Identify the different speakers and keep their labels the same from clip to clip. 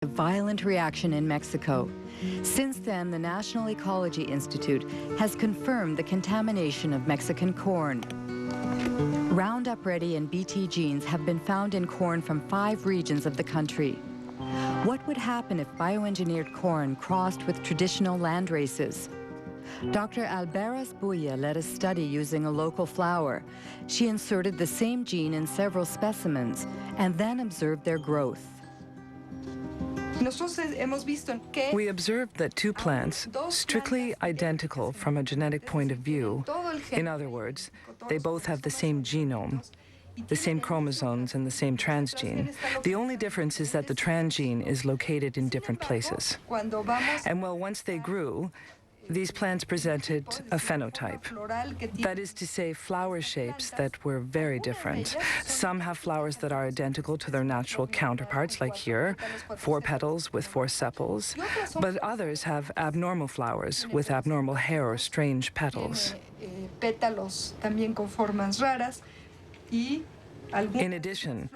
Speaker 1: A violent reaction in Mexico. Since then, the National Ecology Institute has confirmed the contamination of Mexican corn. Roundup Ready and Bt genes have been found in corn from 5 regions of the country. What would happen if bioengineered corn crossed with traditional land races? Dr. Alberas Buya led a study using a local flower. She inserted the same gene in several specimens and then observed their growth.
Speaker 2: We observed that 2 plants, strictly identical from a genetic point of view, in other words, they both have the same genome, the same chromosomes and the same transgene. The only difference is that the transgene is located in different places. And well, once they grew, these plants presented a phenotype. That is to say, flower shapes that were very different. Some have flowers that are identical to their natural counterparts, like here, 4 petals with 4 sepals, but others have abnormal flowers with abnormal hair or strange petals. In addition,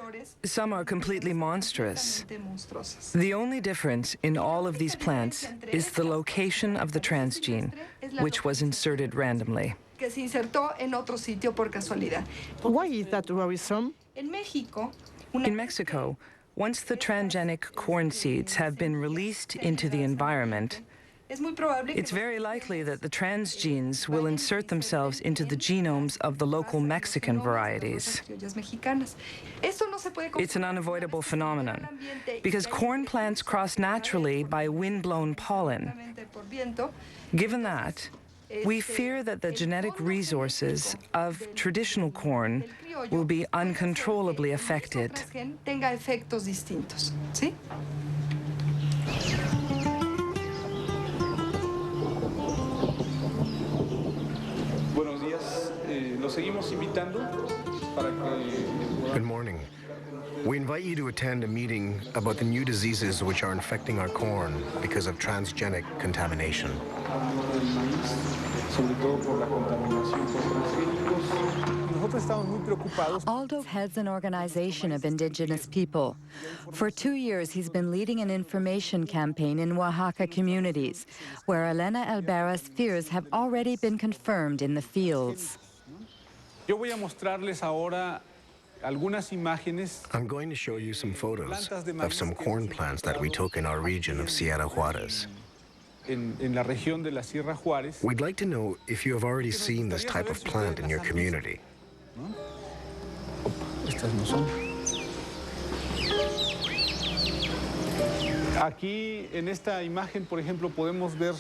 Speaker 2: some are completely monstrous. The only difference in all of these plants is the location of the transgene, which was inserted randomly.
Speaker 3: Why is that worrisome?
Speaker 2: In Mexico, once the transgenic corn seeds have been released into the environment, it's very likely that the transgenes will insert themselves into the genomes of the local Mexican varieties. It's an unavoidable phenomenon, because corn plants cross naturally by wind-blown pollen. Given that, we fear that the genetic resources of traditional corn will be uncontrollably affected.
Speaker 4: Good morning. We invite you to attend a meeting about the new diseases which are infecting our corn because of transgenic contamination.
Speaker 1: Aldo heads an organization of indigenous people. For 2 years, he's been leading an information campaign in Oaxaca communities, where Elena Alberas' fears have already been confirmed in the fields.
Speaker 4: I'm going to show you some photos of some corn plants that we took in our region of Sierra Juarez. We'd like to know if you have already seen this type of plant in your community.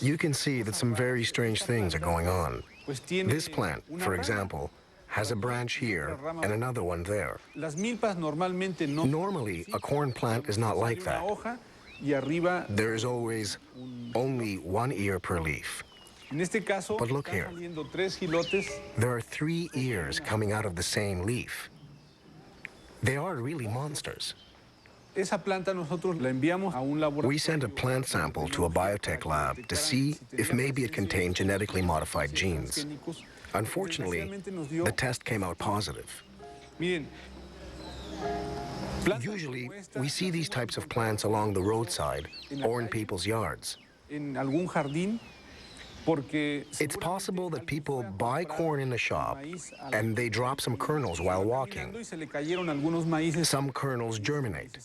Speaker 4: You can see that some very strange things are going on. This plant, for example, has a branch here and another one there. Normally, a corn plant is not like that. There is always only 1 ear per leaf. But look here. There are 3 ears coming out of the same leaf. They are really monsters. We sent a plant sample to a biotech lab to see if maybe it contained genetically modified genes. Unfortunately, the test came out positive. Usually, we see these types of plants along the roadside or in people's yards. It's possible that people buy corn in a shop and they drop some kernels while walking. Some kernels germinate.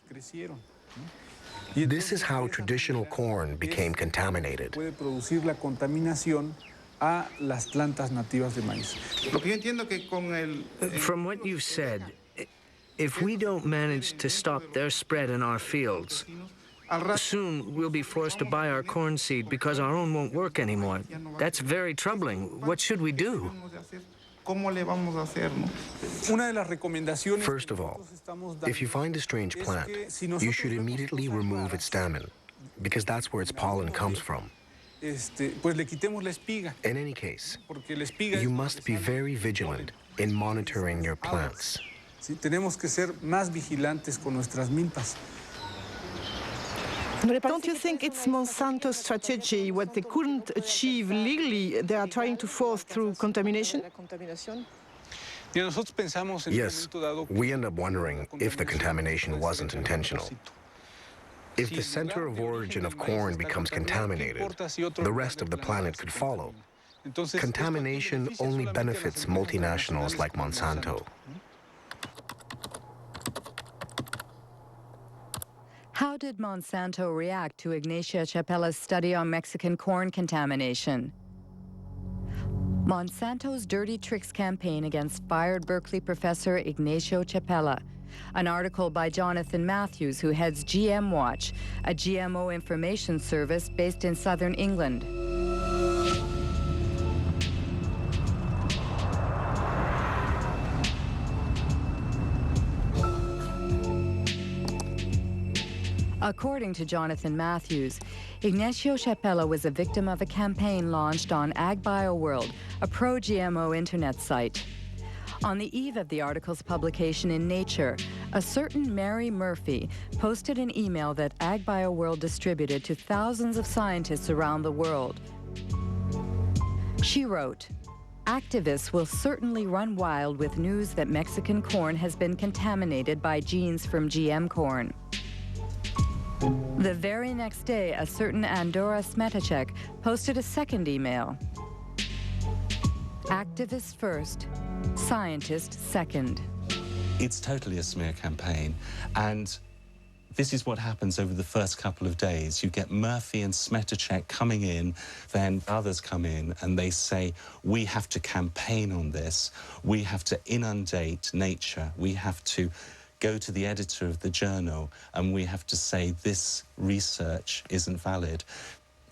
Speaker 4: This is how traditional corn became contaminated.
Speaker 5: From what you've said, if we don't manage to stop their spread in our fields, soon we'll be forced to buy our corn seed because our own won't work anymore. That's very troubling. What should we do?
Speaker 4: First of all, if you find a strange plant, you should immediately remove its stamen, because that's where its pollen comes from. In any case, you must be very vigilant in monitoring your plants.
Speaker 3: Don't you think it's Monsanto's strategy? What they couldn't achieve legally, they are trying to force through contamination?
Speaker 4: Yes, we end up wondering if the contamination wasn't intentional. If the center of origin of corn becomes contaminated, the rest of the planet could follow. Contamination only benefits multinationals like Monsanto.
Speaker 1: How did Monsanto react to Ignacio Chapella's study on Mexican corn contamination? Monsanto's Dirty Tricks campaign against fired Berkeley professor Ignacio Chapella. An article by Jonathan Matthews, who heads GM Watch, a GMO information service based in southern England. According to Jonathan Matthews, Ignacio Chapella was a victim of a campaign launched on AgBioWorld, a pro-GMO internet site. On the eve of the article's publication in Nature, a certain Mary Murphy posted an email that AgBioWorld distributed to thousands of scientists around the world. She wrote, "Activists will certainly run wild with news that Mexican corn has been contaminated by genes from GM corn." The very next day, a certain Andora Smetacek posted a second email. Activists first, scientist second.
Speaker 6: It's totally a smear campaign, and this is what happens over the first couple of days. You get Murphy and Smetacek coming in, then others come in and they say, we have to campaign on this, we have to inundate Nature, we have to go to the editor of the journal and we have to say this research isn't valid.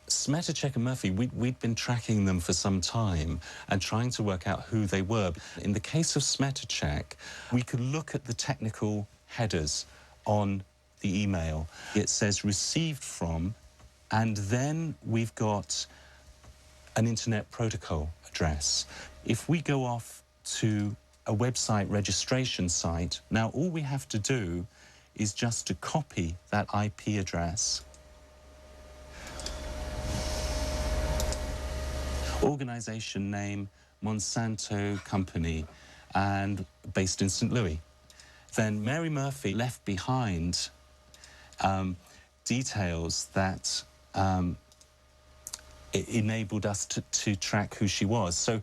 Speaker 6: Smetacek and Murphy, we'd been tracking them for some time and trying to work out who they were. In the case of Smetacek, we could look at the technical headers on the email. It says received from, and then we've got an internet protocol address. If we go off to a website registration site, now all we have to do is just to copy that IP address. Organization name, Monsanto Company, and based in St. Louis. Then Mary Murphy left behind details that enabled us to track who she was. So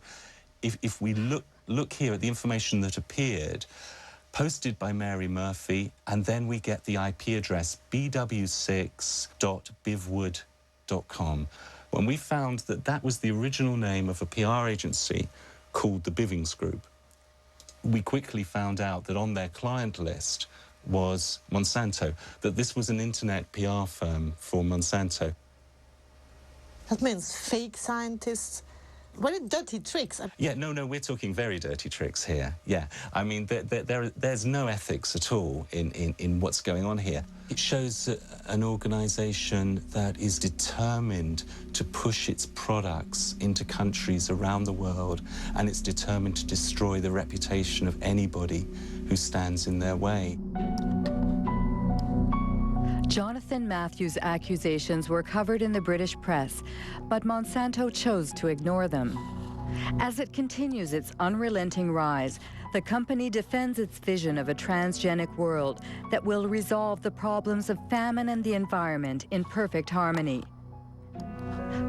Speaker 6: if we look here at the information that appeared, posted by Mary Murphy, and then we get the IP address bw6.bivwood.com. When we found that that was the original name of a PR agency called the Bivings Group, we quickly found out that on their client list was Monsanto, that this was an internet PR firm for Monsanto.
Speaker 3: That means fake scientists. Very dirty tricks.
Speaker 6: Yeah, no, we're talking very dirty tricks here. Yeah, I mean, there's no ethics at all in what's going on here. It shows an organization that is determined to push its products into countries around the world, and it's determined to destroy the reputation of anybody who stands in their way.
Speaker 1: Jonathan Matthews' accusations were covered in the British press, but Monsanto chose to ignore them. As it continues its unrelenting rise, the company defends its vision of a transgenic world that will resolve the problems of famine and the environment in perfect harmony.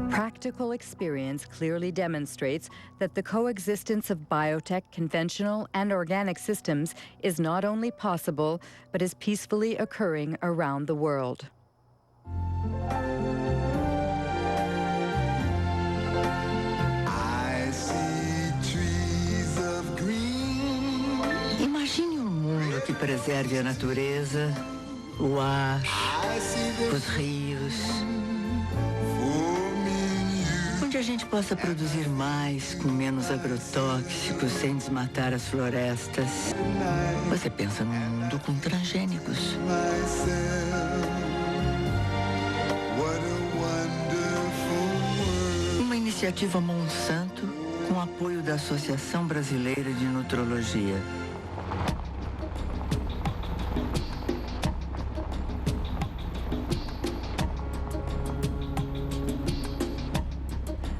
Speaker 1: Practical experience clearly demonstrates that the coexistence of biotech, conventional, and organic systems is not only possible, but is peacefully occurring around the world.
Speaker 7: I see trees of green.
Speaker 8: Imagine mundo que preserve a natureza, o ar, os rios. Onde a gente possa produzir mais, com menos agrotóxicos, sem desmatar as florestas. Você pensa num mundo com transgênicos. Uma iniciativa Monsanto com apoio da Associação Brasileira de Nutrologia.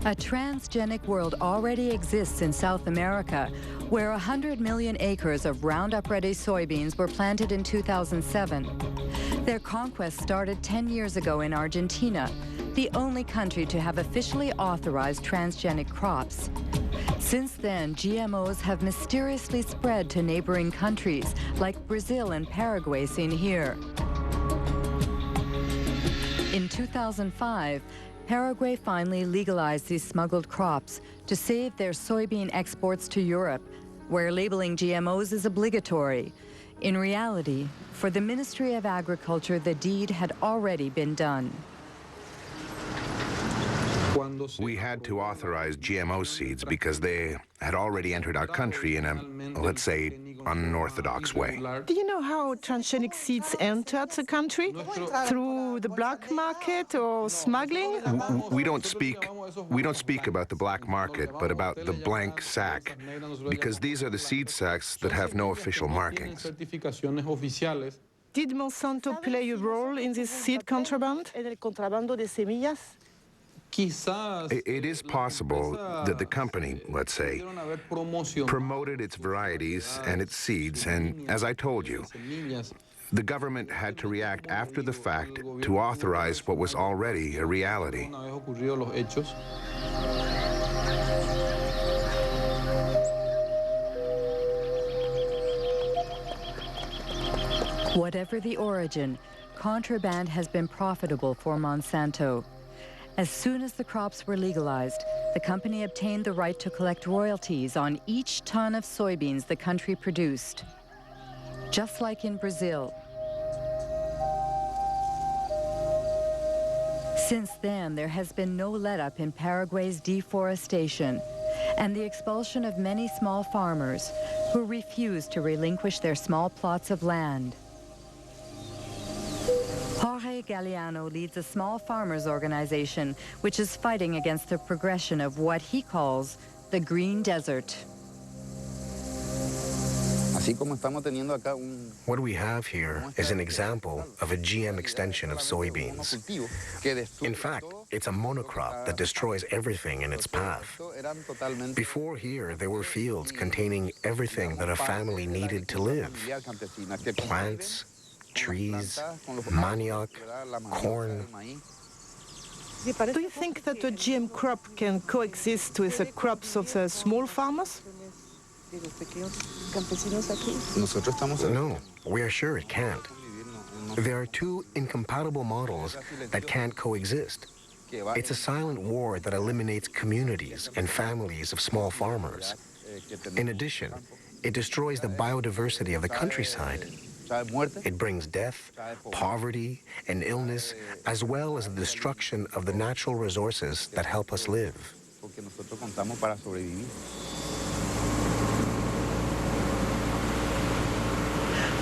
Speaker 1: A transgenic world already exists in South America, where 100 million acres of Roundup Ready soybeans were planted in 2007. Their conquest started 10 years ago in Argentina, the only country to have officially authorized transgenic crops. Since then, GMOs have mysteriously spread to neighboring countries like Brazil and Paraguay seen here. In 2005, Paraguay finally legalized these smuggled crops to save their soybean exports to Europe, where labeling GMOs is obligatory. In reality, for the Ministry of Agriculture, the deed had already been done.
Speaker 9: We had to authorize GMO seeds because they had already entered our country in a, let's say, unorthodox way.
Speaker 3: Do you know how transgenic seeds entered the country? Through the black market or smuggling?
Speaker 9: We don't speak about the black market, but about the blank sack, because these are the seed sacks that have no official markings.
Speaker 3: Did Monsanto play a role in this seed contraband?
Speaker 9: It is possible that the company, let's say, promoted its varieties and its seeds, and as I told you, the government had to react after the fact to authorize what was already a reality.
Speaker 1: Whatever the origin, contraband has been profitable for Monsanto. As soon as the crops were legalized, the company obtained the right to collect royalties on each ton of soybeans the country produced. Just like in Brazil. Since then, there has been no let-up in Paraguay's deforestation and the expulsion of many small farmers who refuse to relinquish their small plots of land. Jorge Galeano leads a small farmers organization which is fighting against the progression of what he calls the green desert.
Speaker 4: What we have here is an example of a GM extension of soybeans. In fact, it's a monocrop that destroys everything in its path. Before here, there were fields containing everything that a family needed to live. Plants, trees, manioc, corn.
Speaker 3: Do you think that a GM crop can coexist with the crops of the small farmers?
Speaker 4: No, we are sure it can't. There are two incompatible models that can't coexist. It's a silent war that eliminates communities and families of small farmers. In addition, it destroys the biodiversity of the countryside. It brings death, poverty, and illness, as well as the destruction of the natural resources that help us live.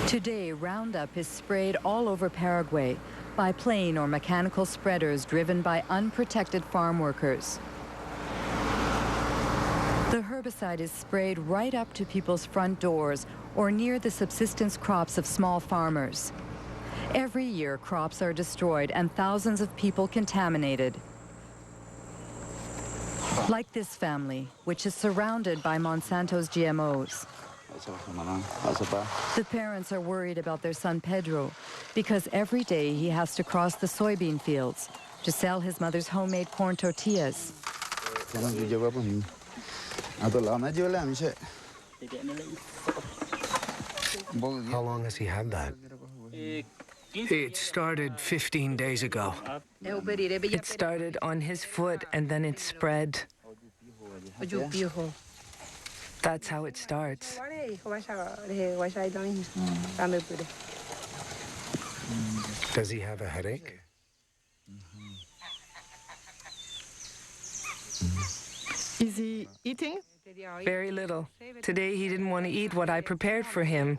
Speaker 1: Today, Roundup is sprayed all over Paraguay by plane or mechanical spreaders driven by unprotected farm workers. The herbicide is sprayed right up to people's front doors or near the subsistence crops of small farmers. Every year, crops are destroyed and thousands of people contaminated. Like this family, which is surrounded by Monsanto's GMOs. The parents are worried about their son Pedro because every day he has to cross the soybean fields to sell his mother's homemade corn tortillas.
Speaker 4: How long has he had that?
Speaker 5: It started 15 days ago.
Speaker 2: It started on his foot and then it spread. That's how it starts.
Speaker 4: Does he have a headache?
Speaker 3: Is he eating?
Speaker 2: Very little. Today he didn't want to eat what I prepared for him.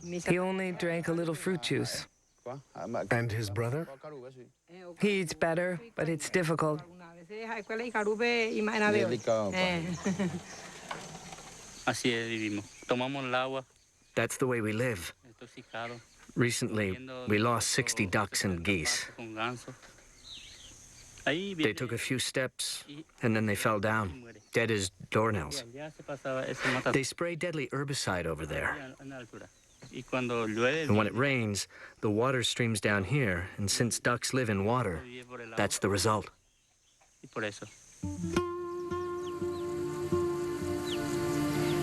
Speaker 2: He only drank a little fruit juice.
Speaker 4: And his brother?
Speaker 2: He eats better, but it's difficult.
Speaker 5: That's the way we live. Recently, we lost 60 ducks and geese. They took a few steps, and then they fell down, dead as doornails. They spray deadly herbicide over there. And when it rains, the water streams down here, and since ducks live in water, that's the result.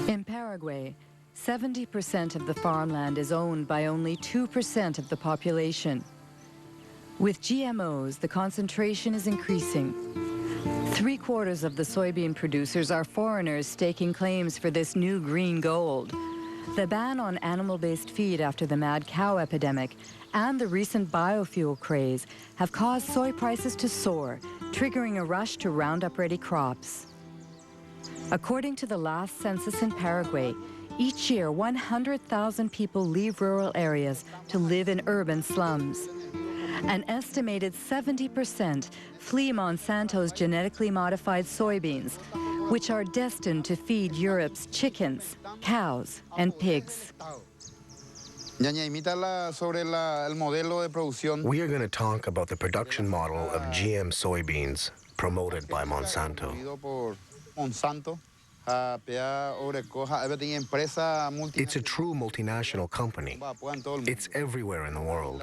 Speaker 1: In Paraguay, 70% of the farmland is owned by only 2% of the population. With GMOs, the concentration is increasing. 3/4 of the soybean producers are foreigners staking claims for this new green gold. The ban on animal-based feed after the mad cow epidemic and the recent biofuel craze have caused soy prices to soar, triggering a rush to Roundup-ready crops. According to the last census in Paraguay, each year 100,000 people leave rural areas to live in urban slums. An estimated 70% flee Monsanto's genetically modified soybeans, which are destined to feed Europe's chickens, cows, and pigs.
Speaker 4: We are going to talk about the production model of GM soybeans promoted by Monsanto. It's a true multinational company. It's everywhere in the world.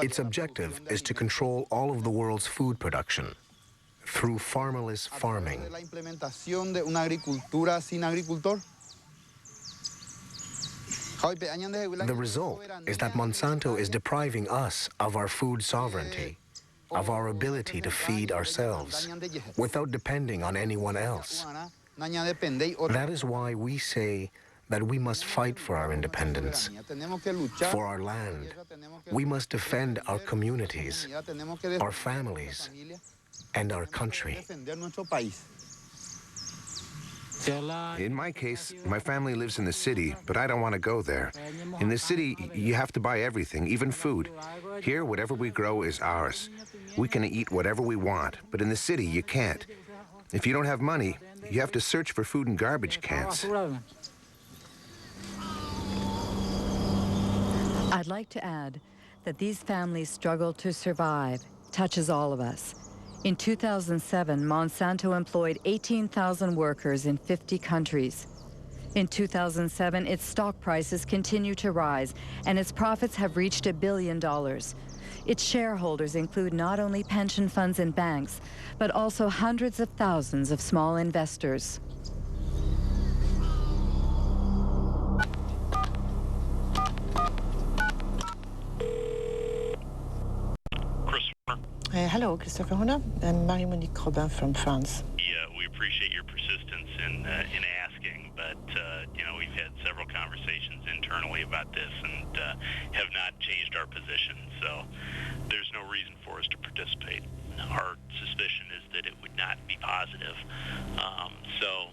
Speaker 4: Its objective is to control all of the world's food production through farmerless farming. The result is that Monsanto is depriving us of our food sovereignty, of our ability to feed ourselves without depending on anyone else. That is why we say that we must fight for our independence, for our land. We must defend our communities, our families, and our country.
Speaker 9: In my case, my family lives in the city, but I don't want to go there. In the city, you have to buy everything, even food. Here, whatever we grow is ours. We can eat whatever we want, but in the city, you can't. If you don't have money, you have to search for food in garbage cans.
Speaker 1: I'd like to add that these families' struggle to survive touches all of us. In 2007, Monsanto employed 18,000 workers in 50 countries. In 2007, its stock prices continue to rise, and its profits have reached $1 billion. Its shareholders include not only pension funds and banks, but also hundreds of thousands of small investors.
Speaker 3: Hello, Christopher Horner. I'm Marie-Monique Robin from France.
Speaker 10: Yeah, we appreciate your persistence in asking, but we've had several conversations internally about this and have not changed our position, so there's no reason for us to participate. Our suspicion is that it would not be positive. So